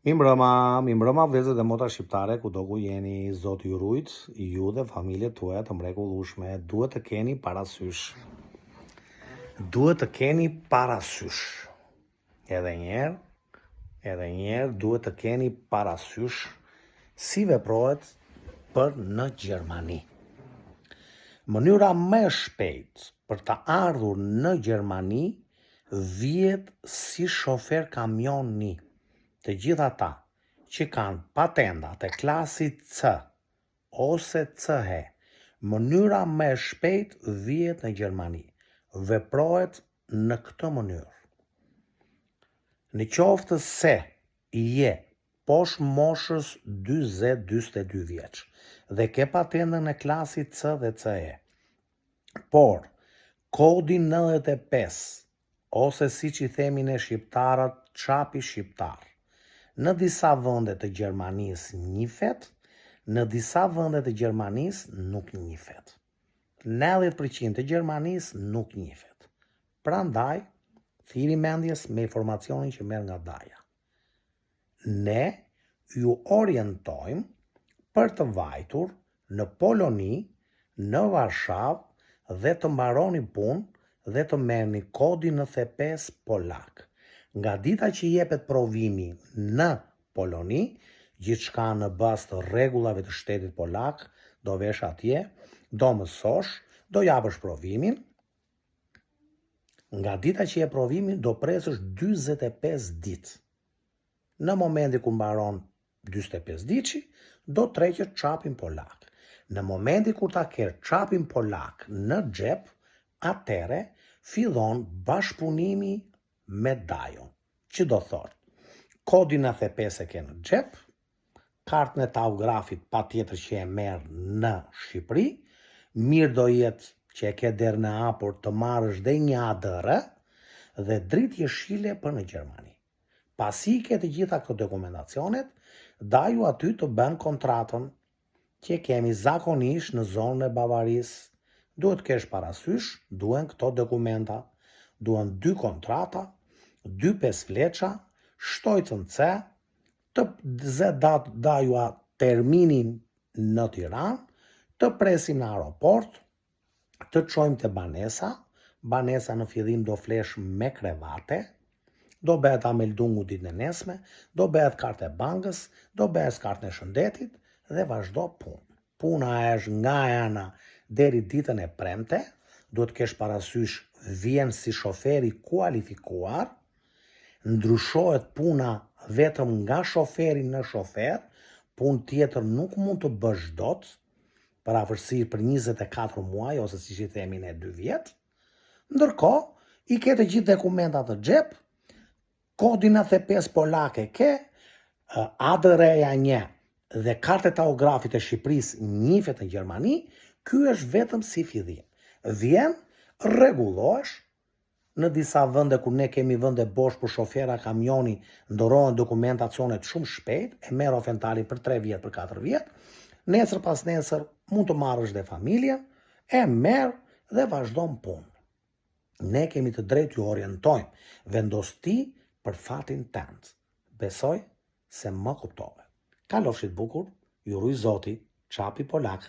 Mi mbrëma vëllezër dhe motra shqiptare, kudo ku jeni, Zoti ju rujt, ju dhe familjet tuaja të mrekullueshme. Duhet të keni parasysh. Edhe njerë, duhet të keni parasysh si veprohet për në Gjermani. Mënyra më e shpejt për të ardhur në Gjermani vjet si shofer kamioni. Të gjitha ata që kanë patentat e klasit C ose CE, mënyra më e shpejt vjet në Gjermani. Veprohet në këtë mënyrë. Në qoftë se je poshtë moshës 40-42 vjeç dhe ke patentën e klasit C dhe CE, por kodi 95 ose siç i themi ne shqiptarët çapi shqiptar, në disa vende të Gjermanisë njihet, në disa vende të Gjermanisë nuk njihet. 90% të Gjermanisë nuk njihet. Prandaj, thiri mendjes me informacionin që merr nga Daja. Ne ju orientojmë për të vajtur në Poloni, në Varshavë dhe të mbaroni punë dhe të merrni kodin 95 polak. Nga dita që jepet provimi në Poloni, gjithçka në bazë të rregullave të shtetit polak, do vesh atje, do mësosh, do japësh provimin. Nga dita që jep provimin, do presësh 45 ditë. Në momentin kur mbaron 45 ditë, do treqet çapin polak. Në momentin kur ta kesh çapin polak në xhep, atëre fillon bashkëpunimi me Dajon, që do thotë, kodin 95 e ke në xhep, kartën e taugafit patjetër që e merr në Shqipëri, mirë do jetë që e ke derë në hapur të marrësh dhe një ADR dhe dritë jeshile për në Gjermani. Pasi ke të gjitha këto dokumentacionet, Daju aty të bën kontratën që kemi zakonisht në zonën e Bavarisë. Duhet kesh parasysh, duhen këto dokumenta, duhen 2 kontrata, 2 pesfleça, shtojcën C, të zë Daju terminin në Tiranë, të presim në aeroport, të çojmë te banesa. Banesa në fillim do flesh me krevate, do bëhet ameldungu ditën e nesme, do bëhet kartë e bankës, do bëhet kartë e shëndetit dhe vazhdo punë. Puna është nga ana deri ditën e premte, duhet kesh parasysh vjen si shoferi kualifikuar, ndryshohet puna vetëm nga shoferi në shofer, punë tjetër nuk mund të bësh dot, për afërsisht për 24 muaj ose siç i themi ne 2 vjet. Ndërkohë, i ke të gjithë dokumentat në xhep, kodin 95 polake ke, ADR-ja 1 dhe kartë e taugafit e Shqipërisë njihet në Gjermani. Ky është vetëm si fillim. Vjen, rregullohesh. Në disa vende ku ne kemi vende bosh për shofera kamioni, ndorohen dokumentacionet shumë shpejt, e merr ofentalin për 3 vjet, për 4 vjet. Nesër pas nesër mund të marrësh dhe familjen, e merr dhe vazhdon punë. Ne kemi të drejtë ju orientojmë, vendos ti për fatin tënd. Besoj se më kuptove. Kalofshit bukur, ju ruaj Zoti, çapi polak.